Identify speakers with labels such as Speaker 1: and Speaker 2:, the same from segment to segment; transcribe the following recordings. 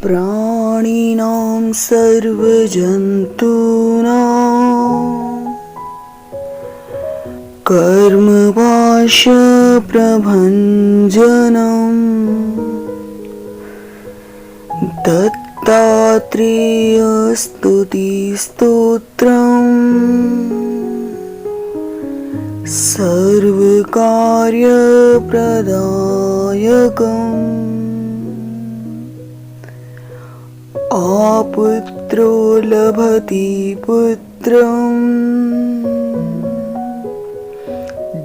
Speaker 1: प्राणिनां सर्वजन्तूनां कर्मपाशप्रभञ्जनम् दत्तात्रेयस्तुतिस्तोत्रम् सर्वकार्यप्रदायकम् आपुत्रो लभते पुत्रम्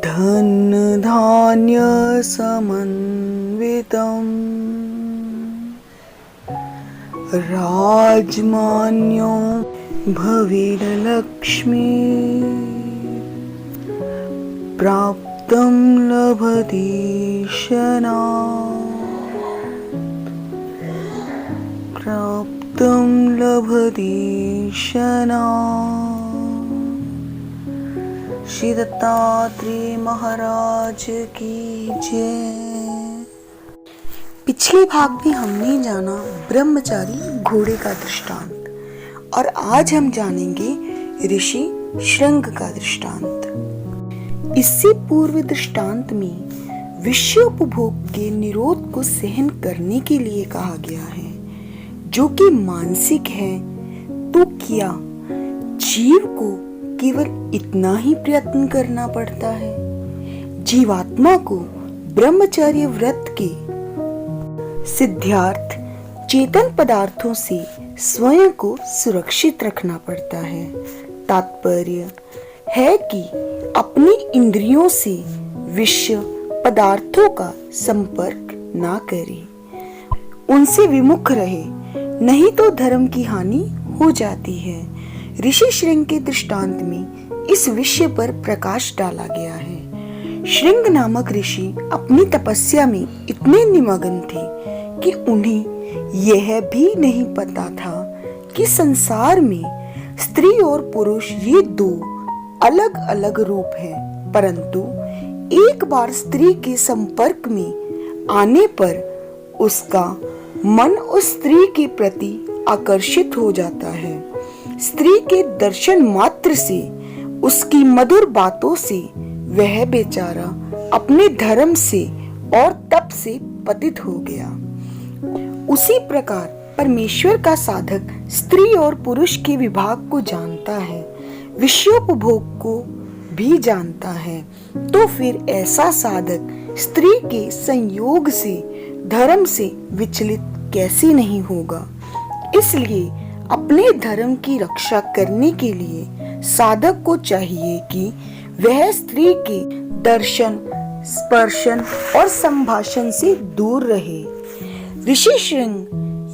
Speaker 1: धनधान्यसमन्वितम् राजमान्यो भवेल्लक्ष्मी प्राप्तं लभते प्राप्तं लभते श्री दत्तात्रेय महाराज की जय। पिछले भाग में हमने जाना ब्रह्मचारी घोड़े का दृष्टांत और आज हम जानेंगे ऋषि श्रृंग का दृष्टांत। इससे पूर्व दृष्टांत में विषयोपभोग के निरोध को सहन करने के लिए कहा गया है, जो कि मानसिक है। तो क्या जीव को केवल इतना ही प्रयत्न करना पड़ता है? जीवात्मा को ब्रह्मचर्य व्रत के सिद्धार्थ चेतन पदार्थों से स्वयं को सुरक्षित रखना पड़ता है। तात्पर्य है कि अपनी इंद्रियों से विषय पदार्थों का संपर्क ना करे, उनसे विमुख रहे, नहीं तो धर्म की हानि हो जाती है। ऋषि श्रृंग के दृष्टांत में इस विषय पर प्रकाश डाला गया है। श्रृंग नामक ऋषि अपनी तपस्या में इतने निमग्न थे कि उन्हें यह भी नहीं पता था कि संसार में स्त्री और पुरुष ये दो अलग अलग रूप हैं, परंतु एक बार स्त्री के संपर्क में आने पर उसका मन उस स्त्री के प्रति आकर्षित हो जाता है। स्त्री के दर्शन मात्र से, उसकी मधुर बातों से वह बेचारा अपने धर्म से और तप से पतित हो गया। उसी प्रकार परमेश्वर का साधक स्त्री और पुरुष के विभाग को जानता है, विषयोपभोग को भी जानता है, तो फिर ऐसा साधक स्त्री के संयोग से धर्म से विचलित कैसे नहीं होगा। इसलिए अपने धर्म की रक्षा करने के लिए साधक को चाहिए कि वह स्त्री के दर्शन, स्पर्शन और संभाषण से दूर रहे। ऋषि श्रृंग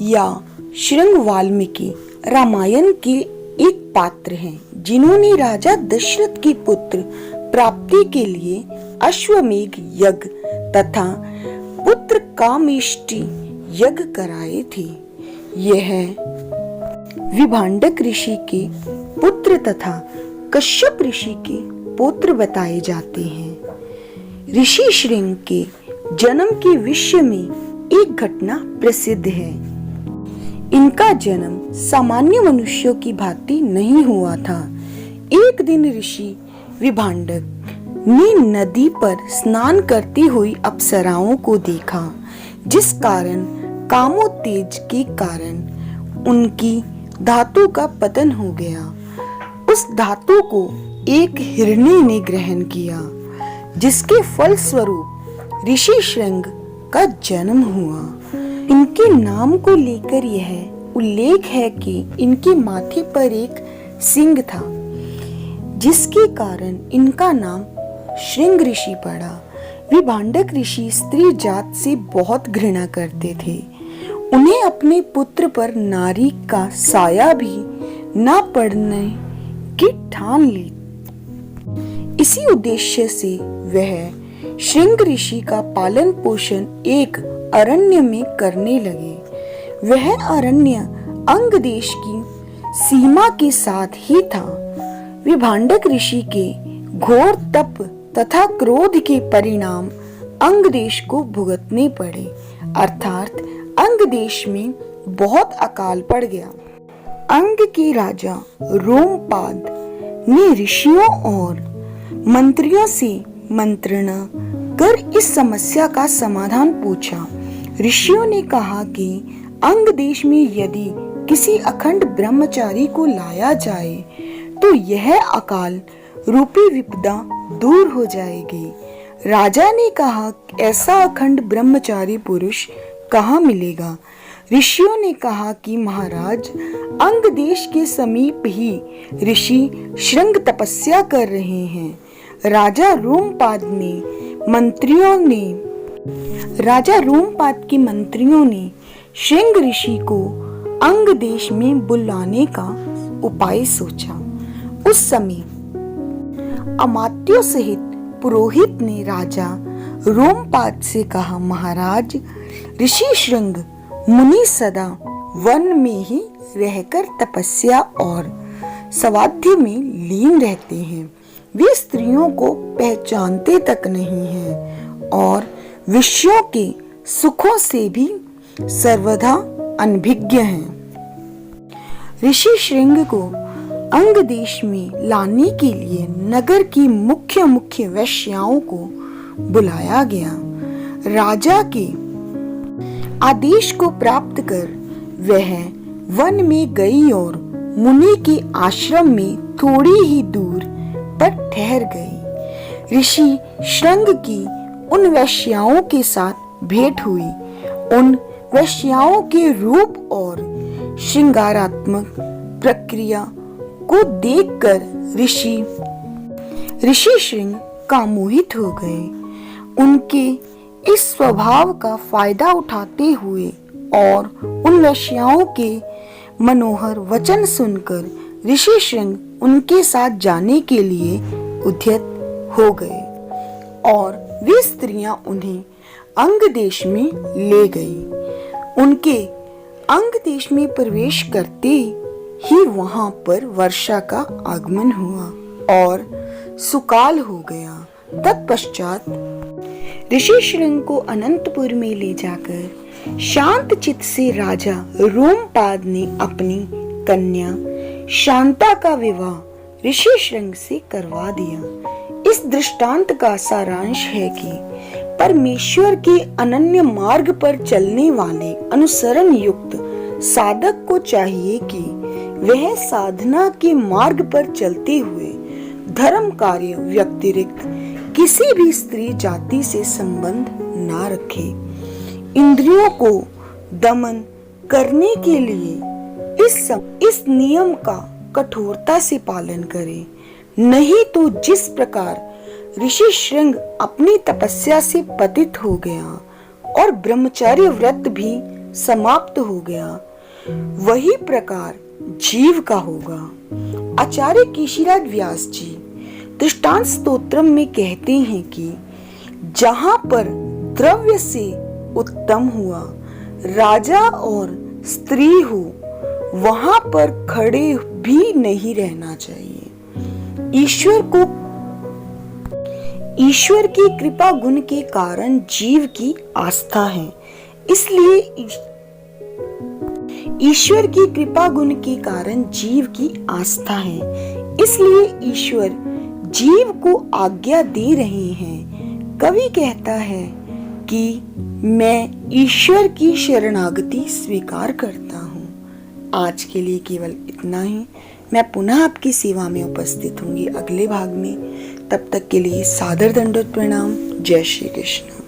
Speaker 1: या श्रृंग वाल्मीकि रामायण के एक पात्र हैं, जिन्होंने राजा दशरथ की पुत्र प्राप्ति के लिए अश्वमेध यज्ञ तथा पुत्र कामेष्टि यज्ञ कराए थे। यह विभांडक ऋषि के पुत्र तथा कश्यप ऋषि के पुत्र बताए जाते हैं। ऋषि श्रृंग के जन्म के विषय में एक घटना प्रसिद्ध है। इनका जन्म सामान्य मनुष्यों की भांति नहीं हुआ था। एक दिन ऋषि विभांडक ने नदी पर स्नान करती हुई अप्सराओं को देखा, जिस कारण कामोत्तेज के कारण उनकी धातु का पतन हो गया। उस धातु को एक हिरणी ने ग्रहण किया, जिसके फल स्वरूप ऋषि श्रृंग का जन्म हुआ। इनके नाम को लेकर यह उल्लेख है कि इनके माथे पर एक सिंह था, जिसके कारण इनका नाम श्रृंग ऋषि पड़ा। विभांडक ऋषि स्त्री जात से बहुत घृणा करते थे। उन्हें अपने पुत्र पर नारी का साया भी न पड़ने की ठान ली। इसी उद्देश्य से वह श्रृंग ऋषि का पालन पोषण एक अरण्य में करने लगे। वह अरण्य अंग देश की सीमा के साथ ही था। विभांडक ऋषि के घोर तप तथा क्रोध के परिणाम अंग देश को भुगतने पड़े, अर्थात अंग देश में बहुत अकाल पड़ गया। अंग के राजा रोमपाद ने ऋषियों और मंत्रियों से मंत्रणा कर इस समस्या का समाधान पूछा। ऋषियों ने कहा कि अंग देश में यदि किसी अखंड ब्रह्मचारी को लाया जाए तो यह अकाल रूपी विपदा दूर हो जाएगी। राजा ने कहा, ऐसा अखंड ब्रह्मचारी पुरुष कहाँ मिलेगा? ऋषियों ने कहा कि महाराज, अंग देश के समीप ही ऋषि श्रृंग तपस्या कर रहे हैं। राजा रोमपाद के मंत्रियों ने श्रृंग ऋषि को अंग देश में बुलाने का उपाय सोचा। उस समय अमात्यों सहित पुरोहित ने राजा रोमपाद से कहा, महाराज, ऋषि श्रृंग मुनि सदा वन में ही रहकर तपस्या और स्वाध्याय में लीन रहते हैं। वे स्त्रियों को पहचानते तक नहीं हैं और विषयों के सुखों से भी सर्वथा अनभिज्ञ हैं। ऋषि श्रृंग को अंग देश में लाने के लिए नगर की मुख्य वेश्याओं को बुलाया गया। राजा के आदेश को प्राप्त कर वह वन में गई और मुनि के आश्रम में थोड़ी ही दूर पर ठहर गई। ऋषि श्रृंग की उन वेश्याओं के साथ भेंट हुई। उन वेश्याओं के रूप और श्रृंगारात्मक प्रक्रिया को देखकर ऋषि श्रृंग कामोहित हो गए। उनके इस स्वभाव का फायदा उठाते हुए और उन वेश्याओं के मनोहर वचन सुनकर ऋषि श्रृंग उनके साथ जाने के लिए उद्यत हो गए और वे स्त्रियां उन्हें अंग देश में ले गई। उनके अंग देश में प्रवेश करते ही वहां पर वर्षा का आगमन हुआ और सुकाल हो गया। तत्पश्चात ऋषि श्रृंग को अनंतपुर में ले जाकर शांत चित्त से राजा रोमपाद ने अपनी कन्या शांता का विवाह ऋषि श्रृंग से करवा दिया। इस दृष्टांत का सारांश है कि परमेश्वर के अनन्य मार्ग पर चलने वाले अनुसरण युक्त साधक को चाहिए कि वह साधना के मार्ग पर चलते हुए धर्म कार्य व्यतिरिक्त किसी भी स्त्री जाति से संबंध ना रखे। इंद्रियों को दमन करने के लिए इस नियम का कठोरता से पालन करे, नहीं तो जिस प्रकार ऋषि श्रृंग अपनी तपस्या से पतित हो गया और ब्रह्मचर्य व्रत भी समाप्त हो गया, वही प्रकार जीव का होगा। आचार्य केशीराज व्यास जी दृष्टांत स्तोत्रम में कहते हैं कि जहां पर द्रव्य से उत्तम हुआ राजा और स्त्री हो, वहां पर खड़े भी नहीं रहना चाहिए। ईश्वर की कृपा गुण के कारण जीव की आस्था है, इसलिए ईश्वर की कृपा गुण के कारण जीव की आस्था है, इसलिए ईश्वर जीव को आज्ञा दे रहे हैं। कवि कहता है कि मैं ईश्वर की शरणागति स्वीकार करता हूँ। आज के लिए केवल इतना ही। मैं पुनः आपकी सेवा में उपस्थित होंगी अगले भाग में। तब तक के लिए सादर दंडवत प्रणाम। जय श्री कृष्ण।